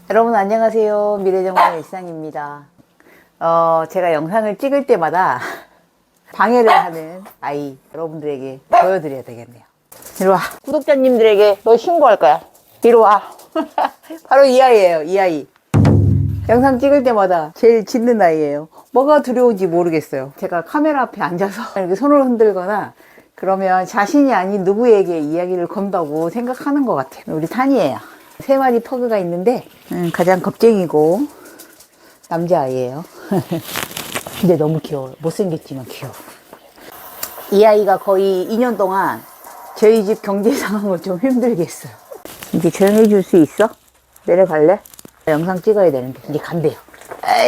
여러분 안녕하세요. 미래정원의 일상입니다. 제가 영상을 찍을 때마다 방해를 하는 아이 여러분들에게 보여드려야 되겠네요. 이리 와. 구독자님들에게 너 신고할 거야. 이리 와. 바로 이 아이예요. 이 아이. 영상 찍을 때마다 제일 짖는 아이예요. 뭐가 두려운지 모르겠어요. 제가 카메라 앞에 앉아서 이렇게 손을 흔들거나 그러면 자신이 아닌 누구에게 이야기를 건다고 생각하는 것 같아요. 우리 산이에요. 3마리 퍼그가 있는데 가장 겁쟁이고 남자아이예요. 근데 너무 귀여워요. 못생겼지만 귀여워. 이 아이가 거의 2년 동안 저희 집 경제 상황을 좀 힘들게 했어요. 이제 조용해 줄 수 있어? 내려갈래? 영상 찍어야 되는데 이제 간대요.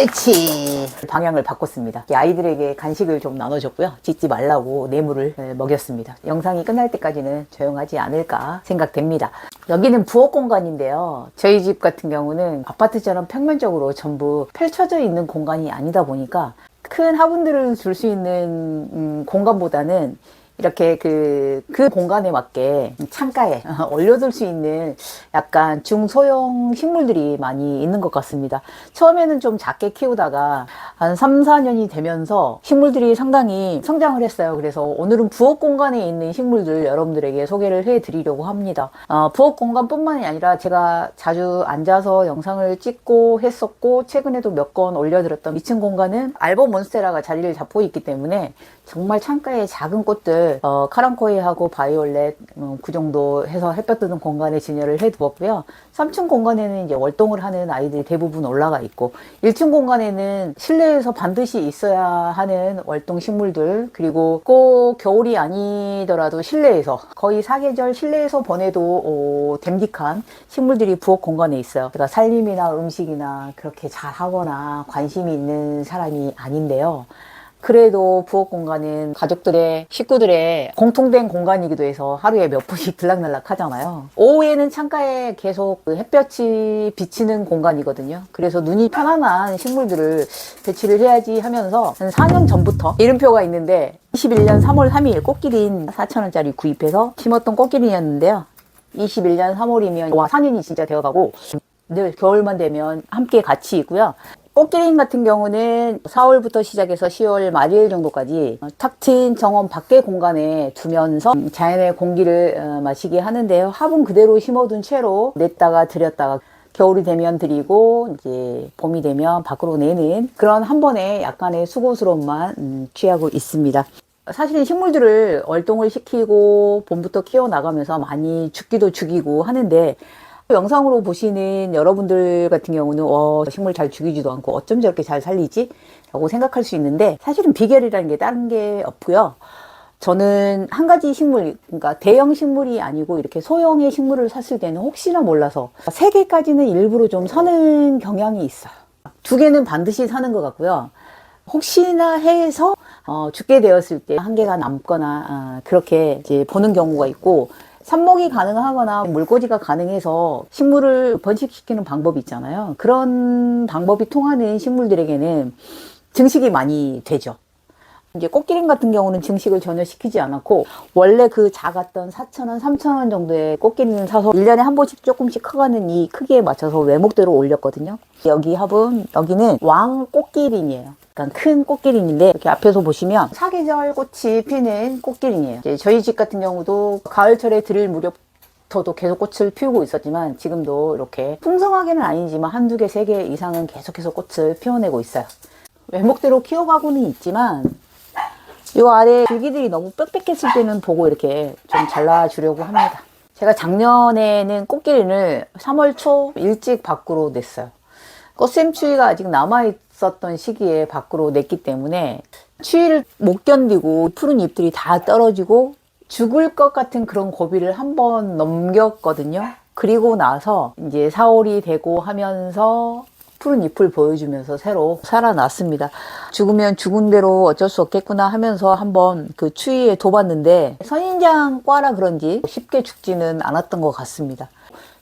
옳지. 방향을 바꿨습니다. 아이들에게 간식을 좀 나눠줬고요. 짖지 말라고 뇌물을 먹였습니다. 영상이 끝날 때까지는 조용하지 않을까 생각됩니다. 여기는 부엌 공간인데요. 저희 집 같은 경우는 아파트처럼 평면적으로 전부 펼쳐져 있는 공간이 아니다 보니까 큰 화분들을 둘 수 있는 공간보다는 이렇게 그 공간에 맞게 창가에 올려둘 수 있는 약간 중소형 식물들이 많이 있는 것 같습니다. 처음에는 좀 작게 키우다가 한 3, 4년이 되면서 식물들이 상당히 성장을 했어요. 그래서 오늘은 부엌 공간에 있는 식물들 여러분들에게 소개를 해 드리려고 합니다. 부엌 공간뿐만이 아니라 제가 자주 앉아서 영상을 찍고 했었고 최근에도 몇 건 올려드렸던 2층 공간은 알보 몬스테라가 자리를 잡고 있기 때문에 정말 창가에 작은 꽃들 카랑코이하고 바이올렛 그 정도 해서 햇볕 드는 공간에 진열을 해 두었고요. 3층 공간에는 이제 월동을 하는 아이들이 대부분 올라가 있고 1층 공간에는 실내에서 반드시 있어야 하는 월동 식물들, 그리고 꼭 겨울이 아니더라도 실내에서 거의 사계절 실내에서 보내도 됨직한 식물들이 부엌 공간에 있어요. 제가 살림이나 음식이나 그렇게 잘 하거나 관심이 있는 사람이 아닌데요. 그래도 부엌 공간은 가족들의, 식구들의 공통된 공간이기도 해서 하루에 몇 번씩 들락날락 하잖아요. 오후에는 창가에 계속 햇볕이 비치는 공간이거든요. 그래서 눈이 편안한 식물들을 배치를 해야지 하면서 한 4년 전부터 이름표가 있는데 21년 3월 3일 꽃기린 4,000원짜리 구입해서 심었던 꽃기린이었는데요. 21년 3월이면 와 4년이 진짜 되어가고 늘 겨울만 되면 함께 같이 있고요. 꽃기린 같은 경우는 4월부터 시작해서 10월 말일 정도까지 탁 트인 정원 밖의 공간에 두면서 자연의 공기를 마시게 하는데요. 화분 그대로 심어둔 채로 냈다가 들였다가 겨울이 되면 들이고 이제 봄이 되면 밖으로 내는 그런 한 번의 약간의 수고스러움만 취하고 있습니다. 사실 식물들을 월동을 시키고 봄부터 키워나가면서 많이 죽기도 죽이고 하는데 영상으로 보시는 여러분들 같은 경우는 식물 잘 죽이지도 않고 어쩜 저렇게 잘 살리지? 라고 생각할 수 있는데 사실은 비결이라는 게 다른 게 없고요. 저는 한 가지 식물, 그러니까 대형 식물이 아니고 이렇게 소형의 식물을 샀을 때는 혹시나 몰라서 3개까지는 일부러 좀 사는 경향이 있어요. 2개는 반드시 사는 것 같고요. 혹시나 해서 죽게 되었을 때 1개가 남거나 그렇게 이제 보는 경우가 있고, 삽목이 가능하거나 물꽂이가 가능해서 식물을 번식시키는 방법이 있잖아요. 그런 방법이 통하는 식물들에게는 증식이 많이 되죠. 이제 꽃기린 같은 경우는 증식을 전혀 시키지 않았고 원래 그 작았던 4,000원, 3,000원 정도의 꽃기린을 사서 1년에 한 번씩 조금씩 커가는 이 크기에 맞춰서 외목대로 올렸거든요. 여기 화분, 여기는 왕 꽃기린이에요. 약간 큰 꽃기린인데 이렇게 앞에서 보시면 사계절 꽃이 피는 꽃기린이에요. 이제 저희 집 같은 경우도 가을철에 들일 무렵부터도 계속 꽃을 피우고 있었지만 지금도 이렇게 풍성하게는 아니지만 1-2개, 3개 이상은 계속해서 꽃을 피워내고 있어요. 외목대로 키워가고는 있지만 이 아래 줄기들이 너무 빽빽했을 때는 보고 이렇게 좀 잘라주려고 합니다. 제가 작년에는 꽃기린을 3월 초 일찍 밖으로 냈어요. 꽃샘추위가 아직 남아있었던 시기에 밖으로 냈기 때문에 추위를 못 견디고 푸른 잎들이 다 떨어지고 죽을 것 같은 그런 고비를 한번 넘겼거든요. 그리고 나서 이제 4월이 되고 하면서 푸른 잎을 보여주면서 새로 살아났습니다. 죽으면 죽은 대로 어쩔 수 없겠구나 하면서 한번 그 추위에 둬봤는데 선인장과라 그런지 쉽게 죽지는 않았던 것 같습니다.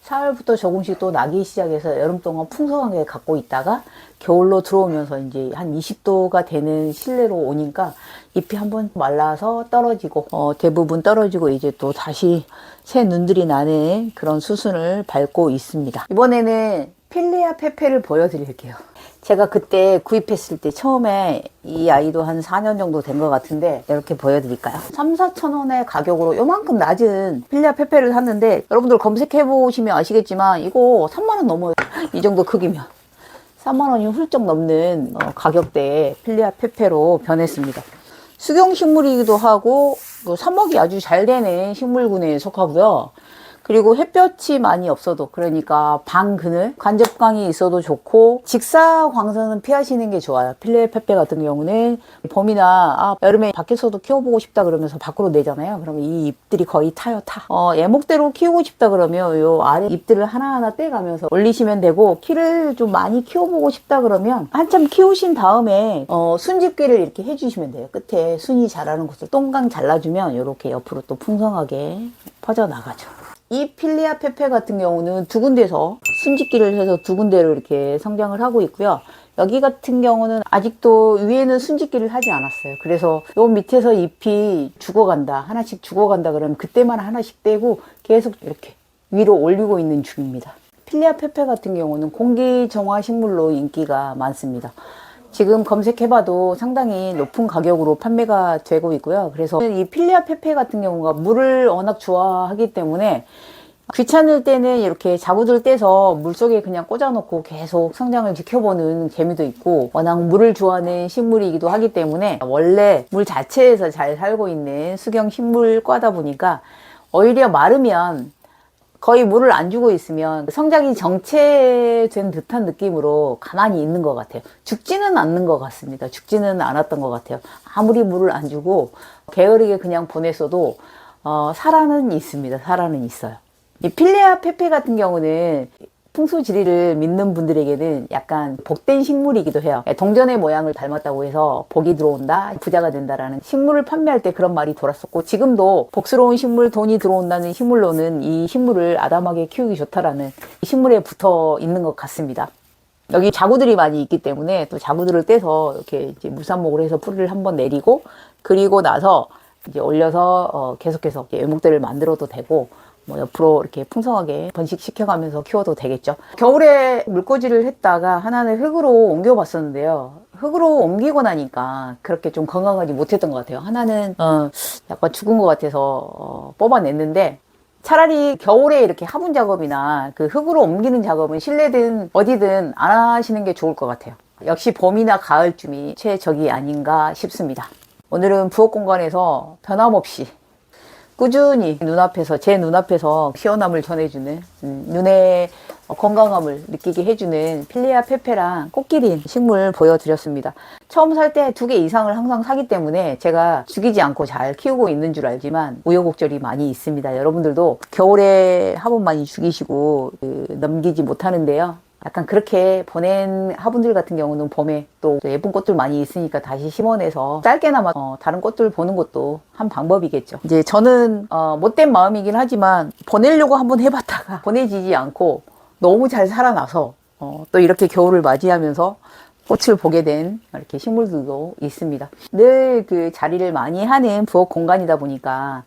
4월부터 조금씩 또 나기 시작해서 여름 동안 풍성하게 갖고 있다가 겨울로 들어오면서 이제 한 20도가 되는 실내로 오니까 잎이 한번 말라서 떨어지고 대부분 떨어지고 이제 또 다시 새 눈들이 나는 그런 수순을 밟고 있습니다. 이번에는 필리아 페페를 보여드릴게요. 제가 그때 구입했을 때 처음에 이 아이도 한 4년 정도 된 것 같은데 이렇게 보여드릴까요? 3,4천원의 가격으로 요만큼 낮은 필리아 페페를 샀는데 여러분들 검색해보시면 아시겠지만 이거 3만원 넘어요. 이 정도 크기면 3만원이 훌쩍 넘는 가격대의 필리아 페페로 변했습니다. 수경식물이기도 하고 삽먹이 아주 잘 되는 식물군에 속하고요. 그리고 햇볕이 많이 없어도, 그러니까 방 그늘, 간접광이 있어도 좋고, 직사광선은 피하시는 게 좋아요. 필리아 페페 같은 경우는 봄이나 여름에 밖에서도 키워보고 싶다 그러면서 밖으로 내잖아요. 그러면 이 잎들이 거의 타요, 타. 예목대로 키우고 싶다 그러면 요 아래 잎들을 하나하나 떼가면서 올리시면 되고, 키를 좀 많이 키워보고 싶다 그러면 한참 키우신 다음에 순집기를 이렇게 해주시면 돼요. 끝에 순이 자라는 곳을 똥강 잘라주면 이렇게 옆으로 또 풍성하게 퍼져나가죠. 이 필리아 페페 같은 경우는 두 군데서 순짓기를 해서 두 군데로 이렇게 성장을 하고 있고요. 여기 같은 경우는 아직도 위에는 순짓기를 하지 않았어요. 그래서 요 밑에서 잎이 죽어간다, 하나씩 죽어간다 그러면 그때만 하나씩 떼고 계속 이렇게 위로 올리고 있는 중입니다. 필리아 페페 같은 경우는 공기 정화 식물로 인기가 많습니다. 지금 검색해봐도 상당히 높은 가격으로 판매가 되고 있고요. 그래서 이 필리아 페페 같은 경우가 물을 워낙 좋아하기 때문에 귀찮을 때는 이렇게 자구들 떼서 물속에 그냥 꽂아놓고 계속 성장을 지켜보는 재미도 있고, 워낙 물을 좋아하는 식물이기도 하기 때문에 원래 물 자체에서 잘 살고 있는 수경 식물과다 보니까 오히려 마르면 거의 물을 안 주고 있으면 성장이 정체된 듯한 느낌으로 가만히 있는 것 같아요. 죽지는 않는 것 같습니다. 죽지는 않았던 것 같아요. 아무리 물을 안 주고 게으르게 그냥 보냈어도 살아는 있습니다. 살아는 있어요. 이 필리아 페페 같은 경우는 풍수지리를 믿는 분들에게는 약간 복된 식물이기도 해요. 동전의 모양을 닮았다고 해서 복이 들어온다, 부자가 된다라는 식물을 판매할 때 그런 말이 돌았었고, 지금도 복스러운 식물, 돈이 들어온다는 식물로는 이 식물을 아담하게 키우기 좋다라는 이 식물에 붙어 있는 것 같습니다. 여기 자구들이 많이 있기 때문에 또 자구들을 떼서 이렇게 이제 물삽목을 해서 뿌리를 한번 내리고, 그리고 나서 이제 올려서 계속해서 외목대를 만들어도 되고, 옆으로 이렇게 풍성하게 번식시켜가면서 키워도 되겠죠. 겨울에 물꽂이를 했다가 하나는 흙으로 옮겨봤었는데요. 흙으로 옮기고 나니까 그렇게 좀 건강하지 못했던 것 같아요. 하나는 약간 죽은 것 같아서 뽑아냈는데, 차라리 겨울에 이렇게 화분 작업이나 그 흙으로 옮기는 작업은 실내든 어디든 안 하시는 게 좋을 것 같아요. 역시 봄이나 가을쯤이 최적이 아닌가 싶습니다. 오늘은 부엌 공간에서 변함없이 꾸준히 눈앞에서, 제 눈앞에서 시원함을 전해주는, 눈의 건강함을 느끼게 해주는 필리아 페페랑 꽃기린 식물 보여드렸습니다. 처음 살 때 2개 이상을 항상 사기 때문에 제가 죽이지 않고 잘 키우고 있는 줄 알지만 우여곡절이 많이 있습니다. 여러분들도 겨울에 화분 많이 죽이시고 넘기지 못하는데요. 약간 그렇게 보낸 화분들 같은 경우는 봄에 또 예쁜 꽃들 많이 있으니까 다시 심어내서 짧게나마 다른 꽃들 보는 것도 한 방법이겠죠. 이제 저는 못된 마음이긴 하지만 보내려고 한번 해봤다가 보내지지 않고 너무 잘 살아나서 또 이렇게 겨울을 맞이하면서 꽃을 보게 된 이렇게 식물들도 있습니다. 늘 그 자리를 많이 하는 부엌 공간이다 보니까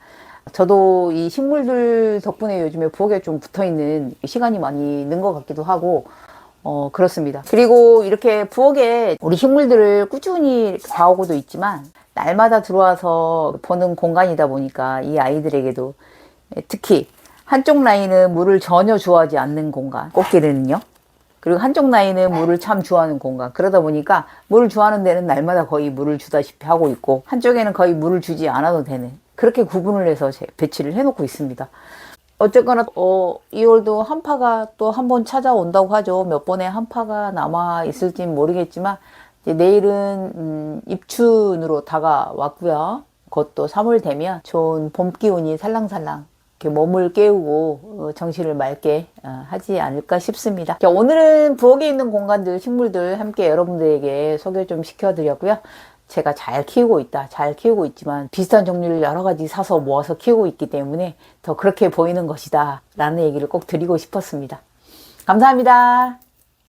저도 이 식물들 덕분에 요즘에 부엌에 좀 붙어있는 시간이 많이 는 것 같기도 하고 그렇습니다. 그리고 이렇게 부엌에 우리 식물들을 꾸준히 봐오고도 있지만 날마다 들어와서 보는 공간이다 보니까 이 아이들에게도, 특히 한쪽 라인은 물을 전혀 좋아하지 않는 공간, 꽃길에는요. 그리고 한쪽 라인은 물을 참 좋아하는 공간. 그러다 보니까 물을 좋아하는 데는 날마다 거의 물을 주다시피 하고 있고, 한쪽에는 거의 물을 주지 않아도 되는, 그렇게 구분을 해서 배치를 해놓고 있습니다. 어쨌거나 2월도 한파가 또 한 번 찾아온다고 하죠. 몇 번의 한파가 남아 있을진 모르겠지만 이제 내일은 입춘으로 다가왔고요. 곧 또 3월 되면 좋은 봄 기운이 살랑살랑 이렇게 몸을 깨우고 정신을 맑게 하지 않을까 싶습니다. 자, 오늘은 부엌에 있는 공간들, 식물들 함께 여러분들에게 소개 좀 시켜드렸고요. 제가 잘 키우고 있다, 잘 키우고 있지만 비슷한 종류를 여러 가지 사서 모아서 키우고 있기 때문에 더 그렇게 보이는 것이다 라는 얘기를 꼭 드리고 싶었습니다. 감사합니다.